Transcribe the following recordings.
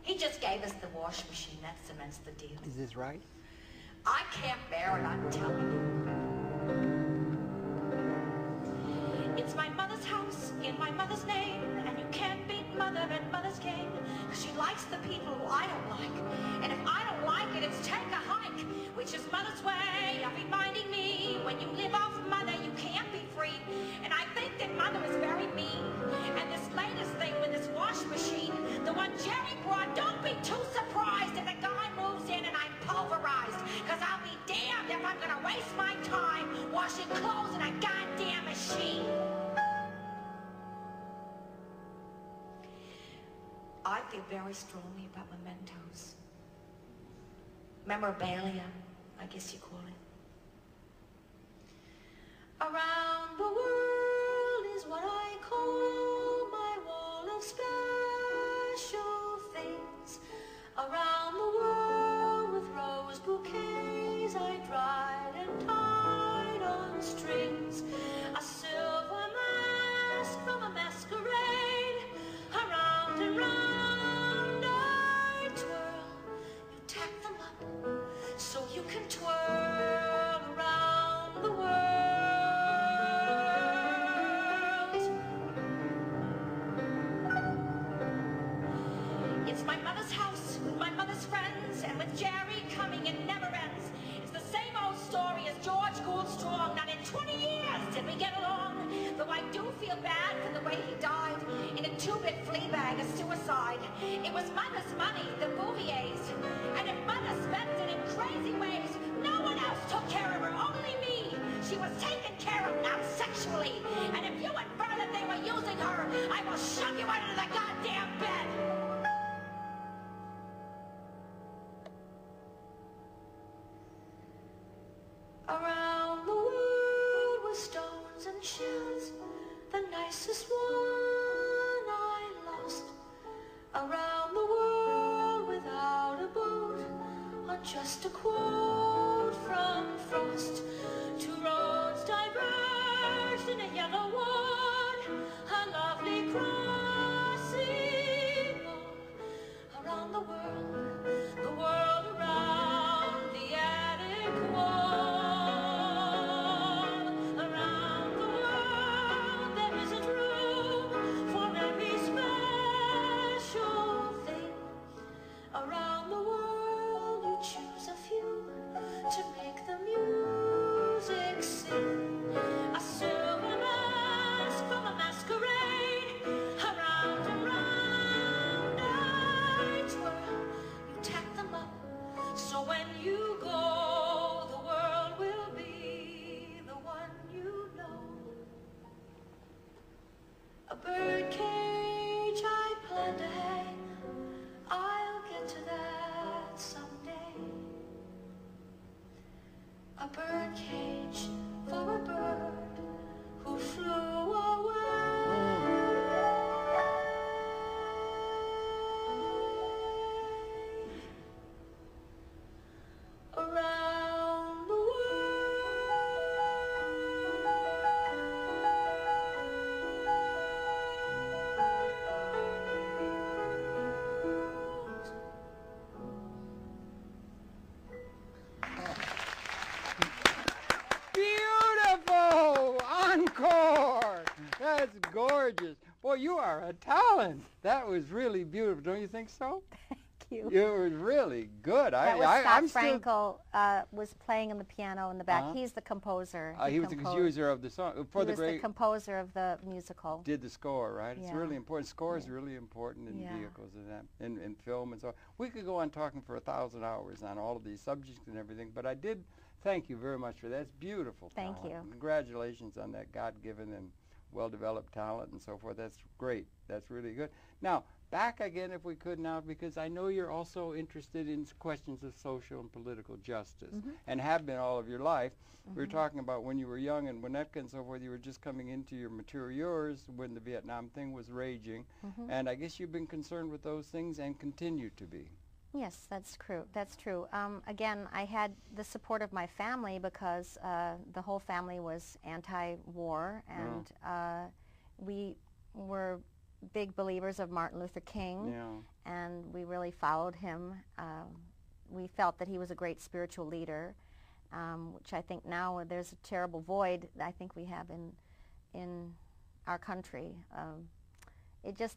He just gave us the wash machine. That cements the deal. Is this right? I can't bear it, I'm telling you. It's my mother's house in my mother's name, and you can't beat mother at mother's game, because she likes the people who I don't like. And if I don't like it, it's take a hike, which is mother's way of reminding me when you live off mother, you can't be free. And I think that mother is very mean. And this latest thing with this wash machine, the one Jerry brought, don't be too surprised if the guy moves in and I'm pulverized, because I'll be damned if I'm going to waste my time washing clothes in a goddamn machine. I feel very strongly about mementos. Memorabilia, I guess you call it. Around the world is what I call my wall of special things. Around the world with rose bouquets I dried and tied on strings. A silver mask from a masquerade. Around and round I twirl. You tack them up so you can twirl around the world. It's my mother's house with my mother's friends, and with Jerry coming it never ends. It's the same old story as George Gould Strong. Not in 20 years did we get along, though I do feel bad for the way he died in a 2-bit flea bag, a suicide. It was mother's money, the Bouvier's, and if mother spent it in crazy ways, no one else took care of her, only me. She was taken care of, not sexually, and if you infer that they were using her, I will shove you under the goddamn bed. Around the world with stones and shells, the nicest one I lost. Around the world without a boat, on just a quote from Frost. Two roads diverged in a yellow wood, a lovely crossing all. Around the world around the attic wall. Around the world there isn't room for every special thing. Around the world you choose a few to make the music sing. A silver mask from a masquerade. Around and round I twirl. You tack them up so when you go, the world will be the one you know. A bird cage I plan to hang, I'll get to that someday. A bird cage for a bird who flew away. Around the world. Beautiful! Encore! That's gorgeous. Boy, you are a talent. That was really beautiful. Don't you think so? You. It was really good. That was I'm Scott Frankel was playing on the piano in the back. He's the composer. He was the composer of the song. He was the composer of the musical. Did the score, right? It's Yeah. really important. Score is really important in vehicles and that, in film and so on. We could go on talking for 1,000 hours on all of these subjects and everything, but I did thank you very much for that. It's beautiful Thank talent. you. Congratulations on that God-given and well-developed talent and so forth. That's great. That's really good. Now, back again, if we could now, because I know you're also interested in questions of social and political justice, and have been all of your life. We were talking about when you were young and Winnetka and so forth, you were just coming into your mature years when the Vietnam thing was raging, and I guess you've been concerned with those things and continue to be. Yes, that's true. That's true. Again, I had the support of my family because the whole family was anti-war, and we were big believers of Martin Luther King, and we really followed him. We felt that he was a great spiritual leader, which I think now there's a terrible void I think we have in our country.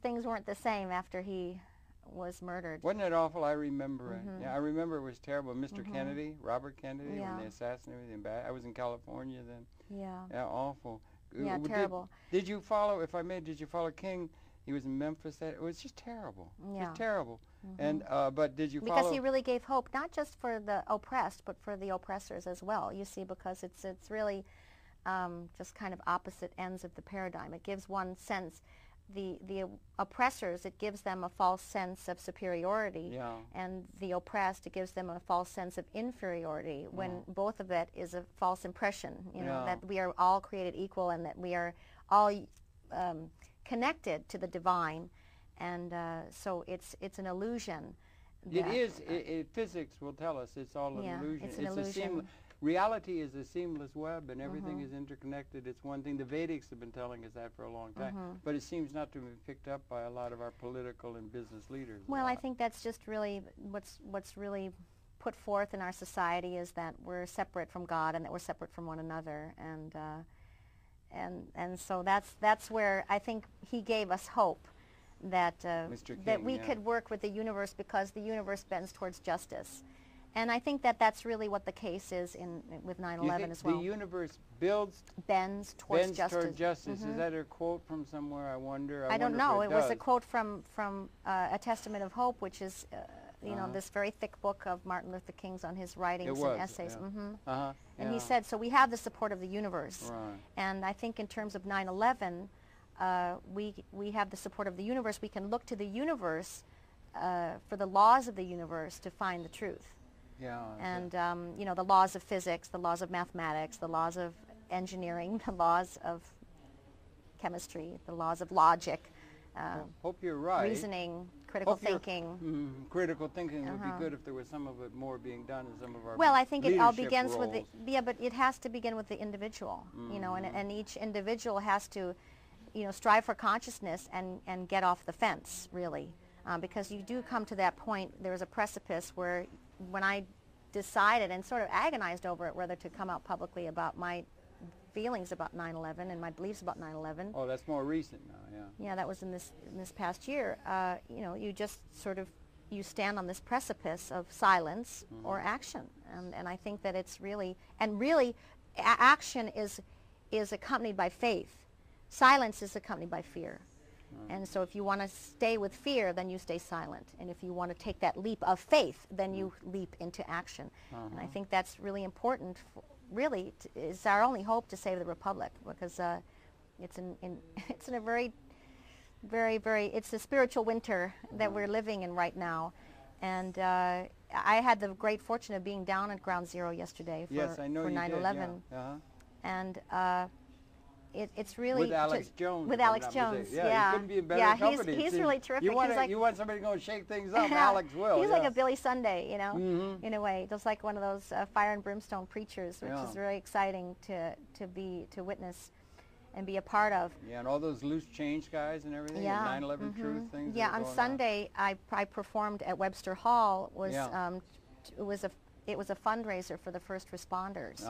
Things weren't the same after he was murdered. Wasn't it awful? I remember it. Yeah, I remember it was terrible. Mr. Kennedy, Robert Kennedy, when they assassinated him. I was in California then. Yeah. Yeah, awful. Yeah, terrible. Did you follow, if I may, did you follow King? He was in Memphis. It was just terrible. Yeah. Just terrible. And but did you follow? Because he really gave hope, not just for the oppressed, but for the oppressors as well. You see, because it's really just kind of opposite ends of the paradigm. It gives one sense. The oppressors, it gives them a false sense of superiority, and the oppressed, it gives them a false sense of inferiority, when both of it is a false impression, you know, that we are all created equal and that we are all connected to the divine, and so it's an illusion. It is. Physics will tell us it's all an illusion. It's an illusion. Reality is a seamless web, and everything is interconnected. It's one thing. The Vedics have been telling us that for a long time, but it seems not to be picked up by a lot of our political and business leaders. Well, I think that's just really what's really put forth in our society, is that we're separate from God and that we're separate from one another, and so that's where I think he gave us hope that that we could work with the universe, because the universe bends towards justice. And I think that that's really what the case is with 9/11 as well. The universe bends towards justice. Toward justice. Is that a quote from somewhere? I wonder. I don't know. It was a quote from A Testament of Hope, which is you know, this very thick book of Martin Luther King's on his writings and essays. And he said, so we have the support of the universe. And I think in terms of 9/11, we have the support of the universe. We can look to the universe for the laws of the universe to find the truth. And you know, the laws of physics, the laws of mathematics, the laws of engineering, the laws of chemistry, the laws of logic, hope you're right. Reasoning, critical thinking. Critical thinking would be good if there was some of it more being done in some of our Well, I think it all begins roles. with the, but it has to begin with the individual, you know, and each individual has to, you know, strive for consciousness and get off the fence, really, because you do come to that point. There was a precipice where, when I decided and sort of agonized over it, whether to come out publicly about my feelings about 9/11 and my beliefs about 9/11. Oh, that's more recent now, Yeah, that was in this past year. You know, you just sort of, you stand on this precipice of silence or action, and I think that it's really, action is accompanied by faith. Silence is accompanied by fear. And so if you want to stay with fear, then you stay silent. And if you want to take that leap of faith, then you leap into action. And I think that's really important. Really, it's our only hope to save the Republic, because it's in a very, very, very, it's a spiritual winter that we're living in right now. And I had the great fortune of being down at Ground Zero yesterday for 9/11. And it's really with Alex Jones. With Alex Jones, he couldn't be in better company. He's really terrific. You want somebody to go and shake things up, Alex will. He's like a Billy Sunday, you know, in a way. Just like one of those fire and brimstone preachers, which is very exciting to witness and be a part of. Yeah, and all those loose change guys and everything. Yeah, 9/11 truth things. Yeah, on Sunday I performed at Webster Hall. It was a fundraiser for the first responders.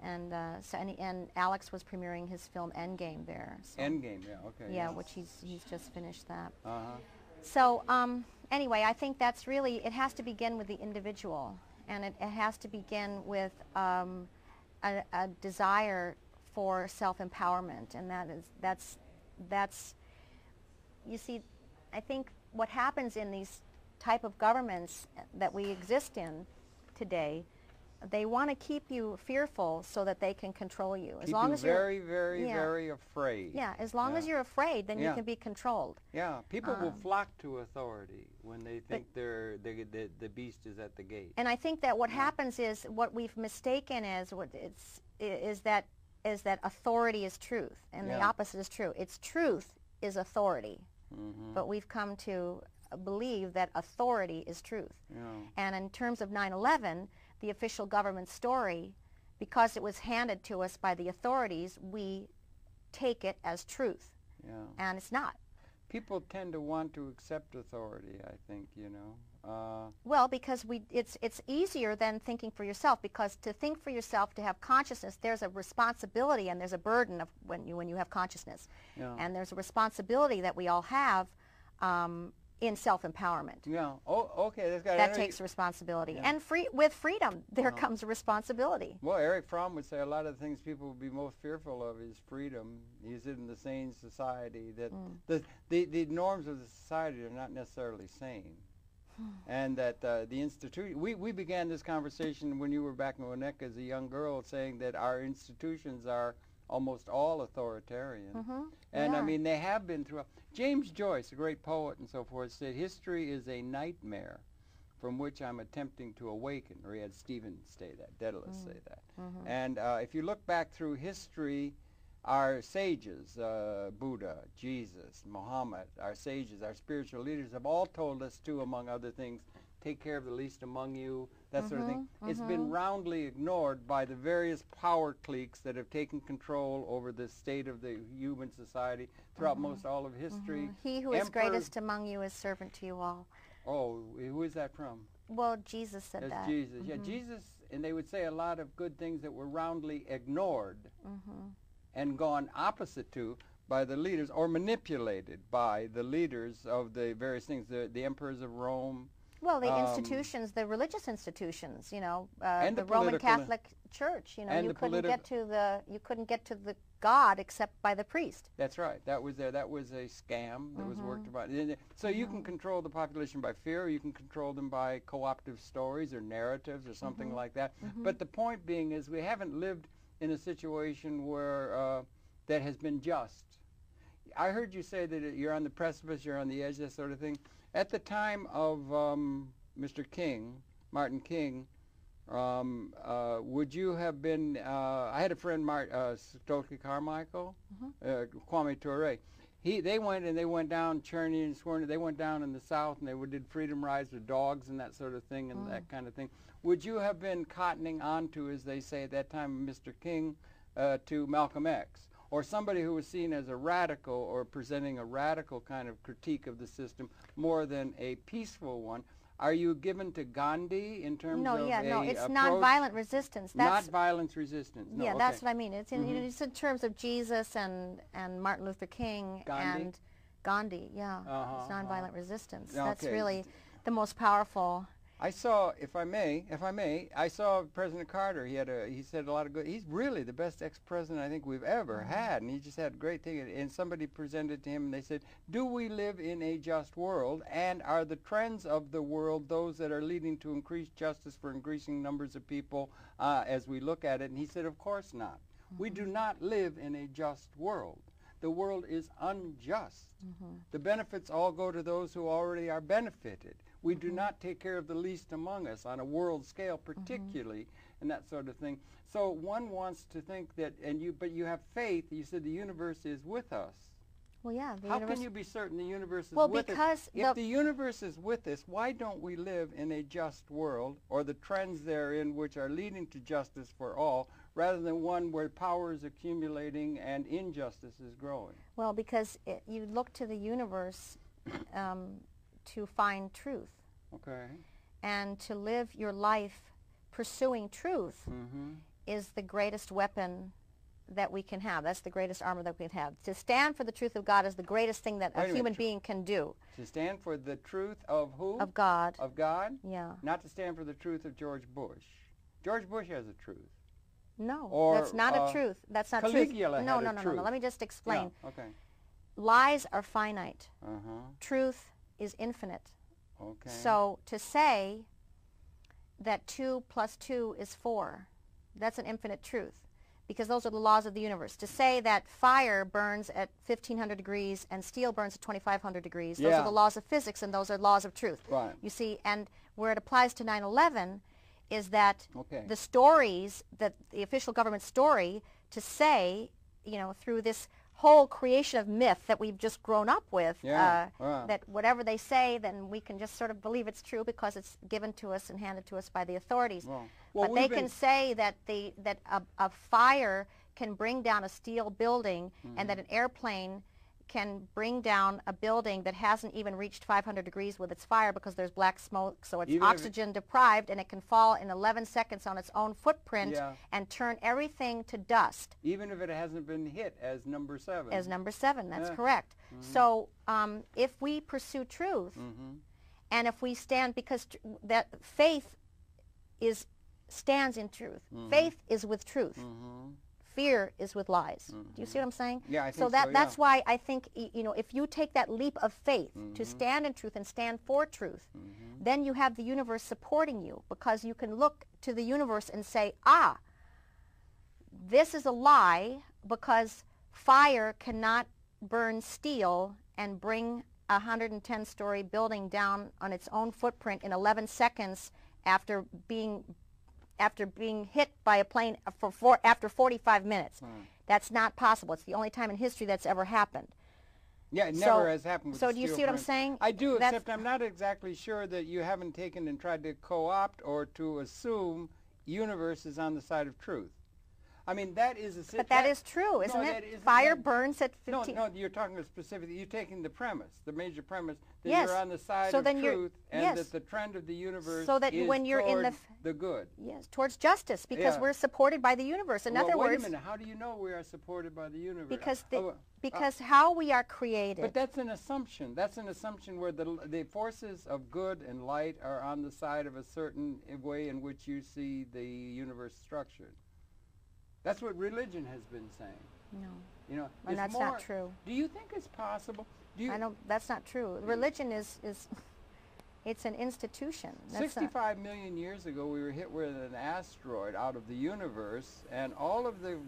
And and Alex was premiering his film Endgame there. So. Endgame, yeah, okay. Yeah, which he's just finished that. So anyway, I think that's really, it has to begin with the individual, and it has to begin with a desire for self-empowerment, and that's you see, I think what happens in these type of governments that we exist in today, they want to keep you fearful so that they can control you. As long as you're very, very, very afraid. Yeah, as long as you're afraid, then you can be controlled. Yeah, people will flock to authority when they think the beast is at the gate. And I think that what happens is, what we've mistaken as is that authority is truth, and the opposite is true. It's truth is authority, but we've come to believe that authority is truth. And in terms of 9/11, the official government story, because it was handed to us by the authorities, we take it as truth, and it's not. People tend to want to accept authority, I think, you know. Well, because it's easier than thinking for yourself, because to think for yourself, to have consciousness, there's a responsibility and there's a burden of when you have consciousness. Yeah. And there's a responsibility that we all have in self-empowerment. Yeah. Oh, okay. That takes responsibility. Yeah. And with freedom, there comes a responsibility. Well, Eric Fromm would say a lot of the things people would be most fearful of is freedom. He's in the sane society that the norms of the society are not necessarily sane. And that the institution, we began this conversation when you were back in Winnetka as a young girl, saying that our institutions are almost all authoritarian. And I mean, they have been throughout. James Joyce, a great poet and so forth, said, history is a nightmare from which I'm attempting to awaken. Or he had Stephen say that, Daedalus say that. And if you look back through history, our sages, Buddha, Jesus, Muhammad, our sages, our spiritual leaders have all told us to, among other things, take care of the least among you, that sort of thing. It's been roundly ignored by the various power cliques that have taken control over the state of the human society throughout most all of history. He who is greatest among you is servant to you all. Oh, who is that from? Well, Jesus said That's that. Jesus. Yeah, Jesus, and they would say a lot of good things that were roundly ignored and gone opposite to by the leaders, or manipulated by the leaders of the various things, the emperors of Rome. Well, the institutions, the religious institutions, you know, and the Roman Catholic Church, you know, you couldn't get to the God except by the priest. That's right. That was a scam that was worked about. So you can control the population by fear, or you can control them by co-optive stories or narratives or something like that. But the point being is we haven't lived in a situation where that has been just. I heard you say that you're on the precipice, you're on the edge, that sort of thing. At the time of Mr. King, Martin King, would you have been, I had a friend, Stokely Carmichael, Kwame Ture. They went down, Cherney and Sworn, they went down in the South and they did freedom rides with dogs and that sort of thing and that kind of thing. Would you have been cottoning onto, as they say at that time, Mr. King, to Malcolm X? Or somebody who was seen as a radical or presenting a radical kind of critique of the system more than a peaceful one. Are you given to Gandhi in terms of it's nonviolent resistance. That's not violence resistance. No, yeah, that's what I mean. It's it's in terms of Jesus and Martin Luther King and Gandhi. Yeah, it's nonviolent resistance. That's really the most powerful. I saw, if I may, I saw President Carter. He said a lot of good. He's really the best ex-president I think we've ever had, and he just had a great thing. And somebody presented to him, and they said, "Do we live in a just world? And are the trends of the world those that are leading to increased justice for increasing numbers of people as we look at it?" And he said, "Of course not. We do not live in a just world. The world is unjust. The benefits all go to those who already are benefited. We do not take care of the least among us on a world scale, particularly, and that sort of thing." So one wants to think that, but you have faith. You said the universe is with us. Well, yeah. How can you be certain the universe is with us? If the universe is with us, why don't we live in a just world, or the trends therein which are leading to justice for all, rather than one where power is accumulating and injustice is growing? Well, because you look to the universe to find truth. Okay. And to live your life pursuing truth is the greatest weapon that we can have. That's the greatest armor that we can have. To stand for the truth of God is the greatest thing that a human being can do. To stand for the truth of who? Of God. Of God? Yeah. Not to stand for the truth of George Bush. George Bush has a truth. No, or, that's not a truth. That's not truth. No. Let me just explain. Yeah, okay. Lies are finite. Truth is infinite. Okay. So to say that 2 + 2 is 4, that's an infinite truth, because those are the laws of the universe. To say that fire burns at 1,500 degrees and steel burns at 2,500 degrees, those are the laws of physics, and those are laws of truth. Right. You see, and where it applies to 9/11 is that the stories, that the official government story, to say, you know, through this whole creation of myth that we've just grown up with, that whatever they say, then we can just sort of believe it's true because it's given to us and handed to us by the authorities. But they can say that a fire can bring down a steel building and that an airplane can bring down a building that hasn't even reached 500 degrees with its fire because there's black smoke, so it's Even if oxygen deprived, and it can fall in 11 seconds on its own footprint Yeah. and turn everything to dust. Even if it hasn't been hit as number 7. As number 7, that's Yeah. correct. So if we pursue truth, and if we stand, because that faith stands in truth. Faith is with truth. Fear is with lies. Do you see what I'm saying? Yeah, I think so. so, That's why I think, you know, if you take that leap of faith to stand in truth and stand for truth, then you have the universe supporting you, because you can look to the universe and say, ah, this is a lie, because fire cannot burn steel and bring a 110-story building down on its own footprint in 11 seconds after being hit by a plane after 45 minutes. That's not possible. It's the only time in history that's ever happened. Yeah, it never has happened with So the do you steel see what I'm frame. saying? I do, That's- except I'm not exactly sure that you haven't taken and tried to co-opt or to assume universe is on the side of truth. I mean, that is a... But that is true, isn't no, it? that isn't- Fire that- burns at 15. No, you're talking specifically, you're taking the premise, the major premise, that Yes. you're on the side So of then you're- truth, and yes. that the trend of the universe So that is when you're in toward the good. Yes, towards justice, because Yeah. we're supported by the universe. In Well, other wait words, a minute, how do you know we are supported by the universe? because how we are created. But that's an assumption. That's an assumption where the forces of good and light are on the side of a certain way in which you see the universe structured. That's what religion has been saying. No, You know, and it's that's more, not true. Do you think it's possible? Do you, I don't. That's not true. Religion is it's an institution. That's 65 million years ago, we were hit with an asteroid out of the universe, and all of the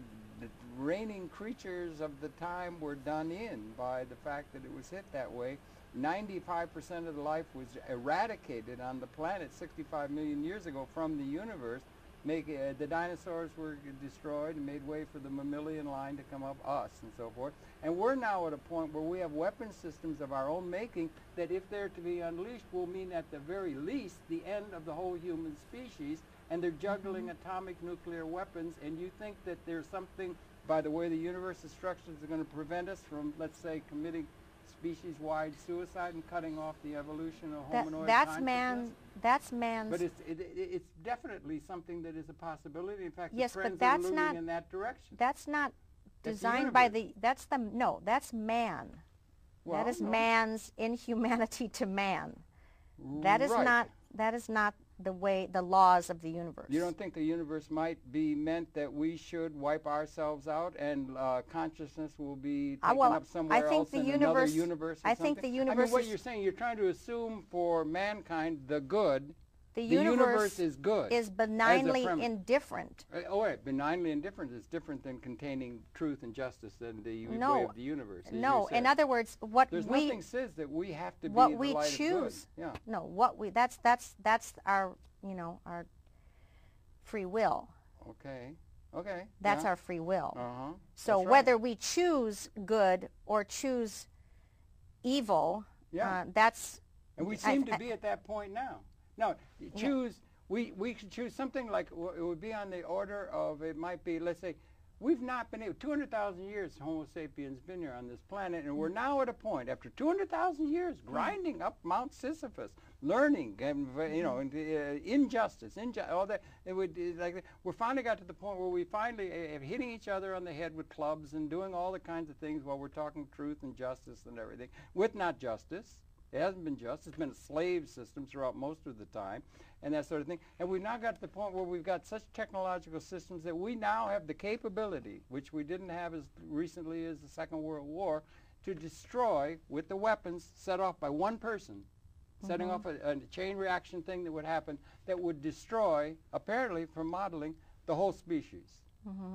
reigning creatures of the time were done in by the fact that it was hit that way. 95% of the life was eradicated on the planet 65 million years ago from the universe. The dinosaurs were destroyed and made way for the mammalian line to come up, us and so forth. And we're now at a point where we have weapon systems of our own making that, if they're to be unleashed, will mean at the very least the end of the whole human species. And they're juggling atomic nuclear weapons. And you think that there's something, by the way the universe is structured, is going to prevent us from, let's say, committing species-wide suicide and cutting off the evolution of hominoid consciousness? That's man's. But it's definitely something that is a possibility. In fact, Yes, the but trends that's are moving not- in that direction. That's not That's the designed by universe. that's man. Well, That is no. man's inhumanity to man. That is Right. not the way, the laws of the universe. You don't think the universe might be meant that we should wipe ourselves out and consciousness will be taken well, up somewhere else in another universe or I think something? the I mean, universe what is- you're saying, you're trying to assume for mankind the good. the The universe universe is good. is benignly premise. indifferent. Oh, wait, benignly indifferent is different than containing truth and justice than the way No. of the universe. as No, you said. in other words, what There's we nothing says that we have to be what the we light of choose. good. Yeah. No, what we that's our, you know, our free will. Okay. Okay. That's yeah. our free will. Uh-huh. So That's right. whether we choose good or choose evil, Yeah. that's And we I- seem to I- be at that point now. Now, choose, we could choose something like, it would be on the order of, it might be, let's say, we've not been able, 200,000 years Homo sapiens been here on this planet, and we're now at a point, after 200,000 years, grinding up Mount Sisyphus, learning, and, you know, injustice, all that, it would, like, we finally got to the point where we finally, hitting each other on the head with clubs and doing all the kinds of things while we're talking truth and justice and everything, with not justice. It hasn't been just. It's been a slave system throughout most of the time and that sort of thing. And we've now got to the point where we've got such technological systems that we now have the capability, which we didn't have as recently as the Second World War, to destroy with the weapons set off by one person, setting off a chain reaction thing that would happen that would destroy, apparently from modeling, the whole species.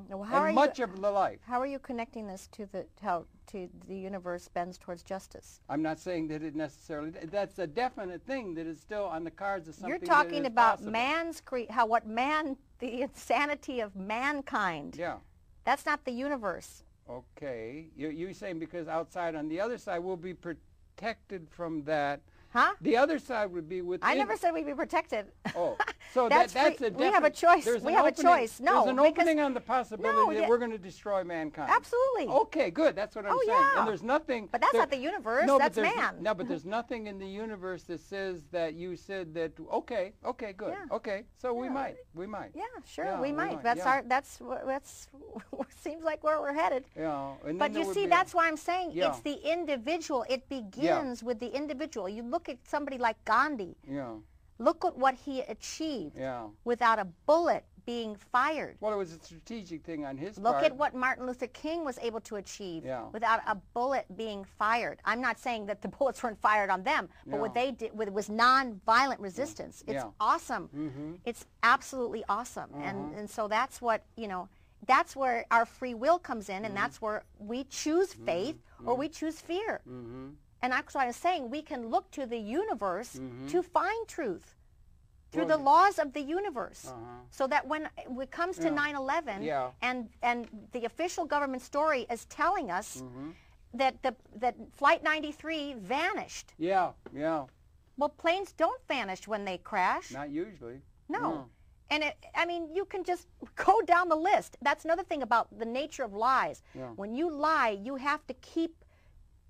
Well, how And much of the life. How are you connecting this to how the universe bends towards justice? I'm not saying that it necessarily, that's a definite thing that is still on the cards of something You're that talking is about possible. the insanity of mankind. Yeah. That's not the universe. Okay. You're saying because outside on the other side we'll be protected from that Huh? The other side would be within. I never said we'd be protected. Oh, so That's that's a we have a definite- choice. there's We an have a opening- choice. No, there's an because- opening on the possibility No, that yeah. we're going to destroy mankind. Absolutely. Okay, good. That's what I'm Oh, saying. yeah. And there's nothing. But that's there- not the universe. No, That's but there's, man. No, but there's nothing in the universe that says that you said that. Okay, okay, good. Yeah. Okay, so we Yeah. might. Yeah, sure, Yeah, we we might. might, That's yeah. our. That's seems like where we're headed. Yeah. And But then there you would see, be that's why I'm saying Yeah. it's the individual. It begins with the individual. You look at somebody like Gandhi. Yeah. Look at what he achieved Yeah. without a bullet being fired. Well, it was a strategic thing on his Look part. at what Martin Luther King was able to achieve Yeah. without a bullet being fired. I'm not saying that the bullets weren't fired on them, but what Yeah. they did was non-violent resistance. It's Yeah. awesome. Mm-hmm. It's absolutely awesome. And so that's what, that's where our free will comes in, and that's where we choose faith or we choose fear. Mm-hmm. And that's what I was saying. We can look to the universe to find truth through Well, the laws of the universe. Uh-huh. So that when it comes to Yeah. 9/11 Yeah. and the official government story is telling us Mm-hmm. that Flight 93 vanished. Yeah. Yeah. Well, planes don't vanish when they crash. Not usually. No. And you can just go down the list. That's another thing about the nature of lies. Yeah. When you lie, you have to keep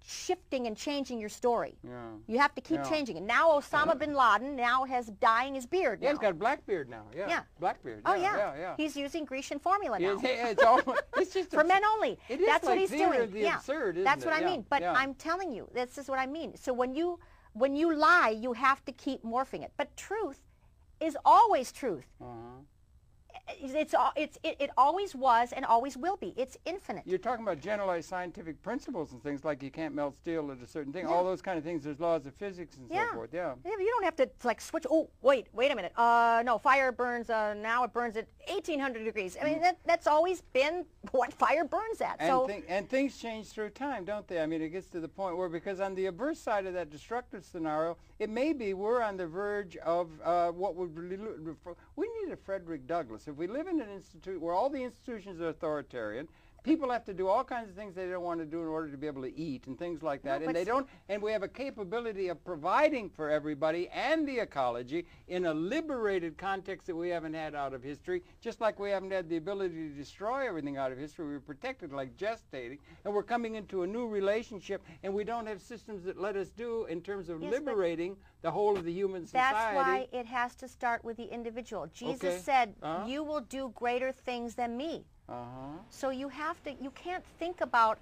shifting and changing your story. Yeah. You have to keep Yeah. changing it. Now Osama bin Laden now has dyeing his beard. Yeah, now. he's got a black beard now. Yeah. Yeah. Black beard. Oh Yeah. Yeah. He's using Grecian formula now. It's all. It's just For men only. It is That's like what he's theater doing. of the yeah. absurd, isn't That's it? what I Yeah, mean. But yeah. I'm telling you, this is what I mean. So when you lie, you have to keep morphing it. But truth is always truth. Uh-huh. It always was and always will be. It's infinite. You're talking about generalized scientific principles and things like you can't melt steel at a certain thing. Yeah. All those kind of things. There's laws of physics and Yeah. so forth. Yeah. Yeah, you don't have to like switch. Oh, wait a minute. No, fire burns. Now it burns at 1800 degrees. I mean, that's always been what fire burns at. And things change through time, don't they? I mean, it gets to the point where, because on the adverse side of that destructive scenario, it may be we're on the verge of what would really we need a Frederick Douglass. If we live in an institute where all the institutions are authoritarian, people have to do all kinds of things they don't want to do in order to be able to eat and things like that. No, And they don't. And we have a capability of providing for everybody and the ecology in a liberated context that we haven't had out of history. Just like we haven't had the ability to destroy everything out of history, we were protected like gestating, and we're coming into a new relationship, and we don't have systems that let us do in terms of Yes, but liberating the whole of the human society. that's why it has to start with the individual. Jesus Okay. said, Uh-huh. "You will do greater things than me." Uh-huh. So you can't think about,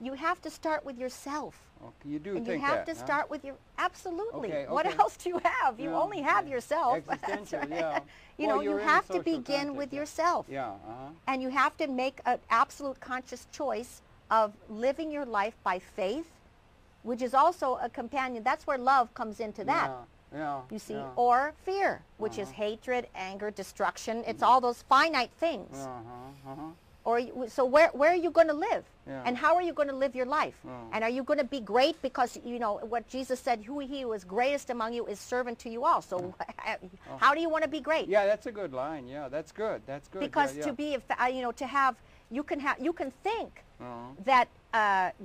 you have to start with yourself. Okay, you do And think you have that, to huh? start with absolutely. Okay, What okay. else do you have? You Yeah, only have yeah. yourself. Existential, That's right. yeah. You Well, know, you you're in a have to social begin context, with yeah. yourself. Yeah, uh-huh. And you have to make an absolute conscious choice of living your life by faith, which is also a companion. That's where love comes into that. Yeah, You see, yeah. or fear, which is hatred, anger, destruction. It's all those finite things. Uh-huh, uh-huh. So where are you going to live? Yeah. And how are you going to live your life? Oh. And are you going to be great? Because, you know, what Jesus said, who he who is greatest among you is servant to you all. So how do you want to be great? Yeah, that's a good line. Yeah, that's good. That's good. Because yeah, to be, to have, you can think Uh-huh. that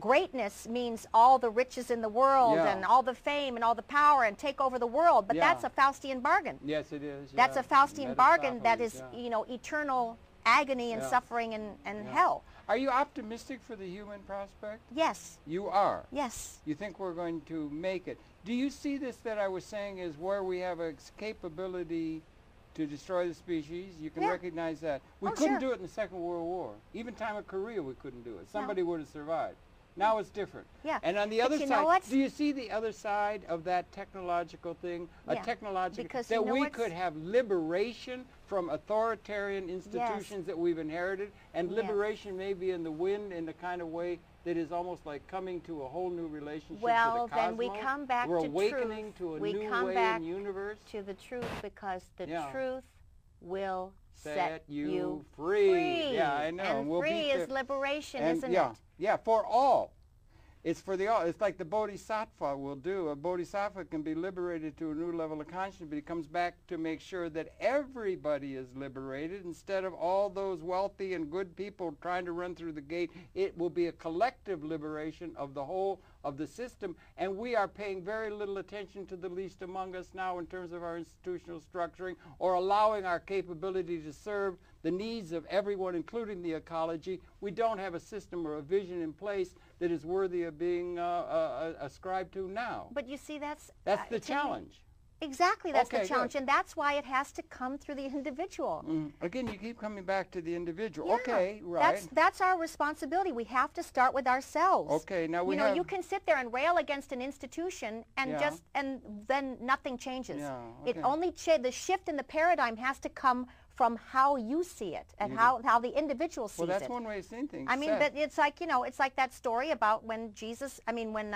greatness means all the riches in the world Yeah. and all the fame and all the power and take over the world. But Yeah. that's a Faustian bargain. Yes, it is. That's yeah. a Faustian bargain that is, Yeah. Eternal agony and Yeah. suffering and Yeah. hell. Are you optimistic for the human prospect? Yes. You are. Yes. You think we're going to make it. Do you see this that I was saying is where we have a capability to destroy the species? You can Yeah. recognize that. We Oh, couldn't sure. do it in the Second World War. Even time of Korea, we couldn't do it. Somebody would have survived. Now it's different. Yeah. And on the But other you know side, what? do you see the other side of that technological thing? Yeah. A technological Because that you know we what's- could have liberation from authoritarian institutions that we've inherited, and Yes. liberation may be in the wind in the kind of way that is almost like coming to a whole new relationship Well, with the cosmos. then we come back We're to awakening truth. to a We new come way back in universe. to the truth, because the Yeah. truth will Set you free. Yeah, I know. And We'll free be is there. liberation, And isn't yeah, it? yeah, for all. It's for the all. It's like the bodhisattva will do. A bodhisattva can be liberated to a new level of consciousness, but he comes back to make sure that everybody is liberated instead of all those wealthy and good people trying to run through the gate. It will be a collective liberation of the whole of the system, and we are paying very little attention to the least among us now in terms of our institutional structuring or allowing our capability to serve the needs of everyone, including the ecology. We don't have a system or a vision in place that is worthy of being ascribed to now. But you see, that's the challenge. Exactly, that's Okay, the challenge, good. and that's why it has to come through the individual. Again, you keep coming back to the individual. Yeah, Okay, right. That's our responsibility. We have to start with ourselves. Okay, now we you know, have... you can sit there and rail against an institution and Yeah. and then nothing changes. Yeah, It okay. only the shift in the paradigm has to come from how you see it and how the individual sees Well, that's it. one way of seeing things. I mean, Sad. but it's like, you know, it's like that story about when Jesus, I mean, when,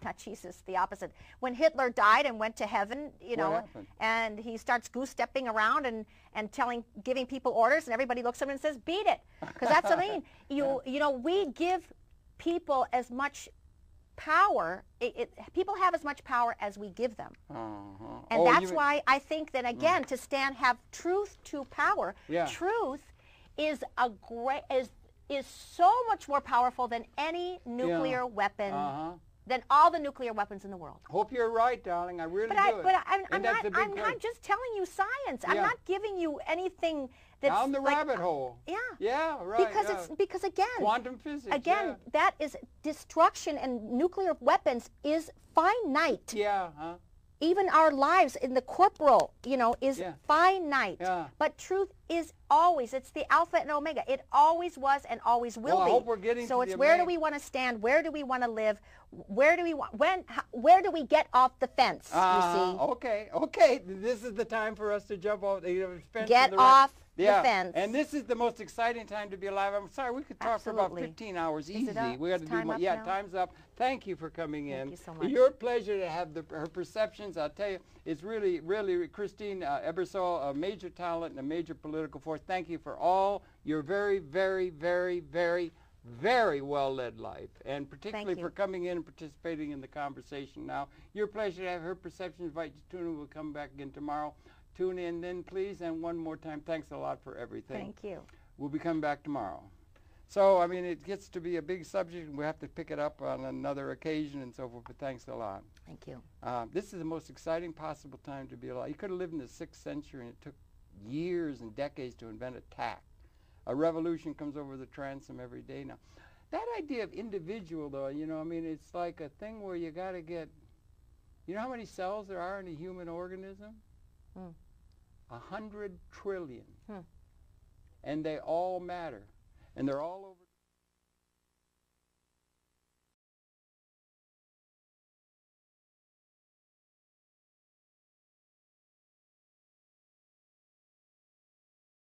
not Jesus, the opposite. When Hitler died and went to heaven, you What know, happened? and he starts goose-stepping around and giving people orders, and everybody looks at him and says, beat it. Because that's what I mean. You know, we give people as much power, people have as much power as we give them. And that's why I think that, again, to have truth to power, Yeah. truth is is so much more powerful than any nuclear weapon, than all the nuclear weapons in the world. Hope you're right, darling. I really do. I'm not just telling you science. I'm not giving you anything that's down the like, rabbit hole. Yeah. Yeah, right. Because again, quantum physics. again, that is destruction, and nuclear weapons is finite. Yeah. Even our lives in the corporal, you know, is finite. Yeah. But truth is always, it's the alpha and omega. It always was and always will Well, be. I hope we're getting so to it's the where do main- we want to stand? Where do we want to live? Where do we want, where do we get off the fence, you see? Okay. This is the time for us to jump off the fence. Get off the fence. And this is the most exciting time to be alive. I'm sorry, we could talk for about Absolutely. 15 hours easy. it up? We got to Is do time more. up Yeah, now? time's up. Thank you for coming in. Thank you so much. Your pleasure to have her perceptions. I'll tell you, it's really, really, Christine Ebersole, a major talent and a major political force. Thank you for all your very, very, very, very, very well-led life, and particularly you. for coming in and participating in the conversation now. Your pleasure to have her perception. Invite you to tune in. We'll come back again tomorrow. Tune in then, please. And one more time, thanks a lot for everything. Thank you. We'll be coming back tomorrow. So, I mean, it gets to be a big subject, and we have to pick it up on another occasion and so forth, but thanks a lot. Thank you. This is the most exciting possible time to be alive. You could have lived in the 6th century, and it took years and decades to invent a tack. A revolution comes over the transom every day now. That idea of individual, though, you know, I mean, it's like a thing where you got to get, you know how many cells there are in a human organism? 100 trillion. And they all matter. And they're all over.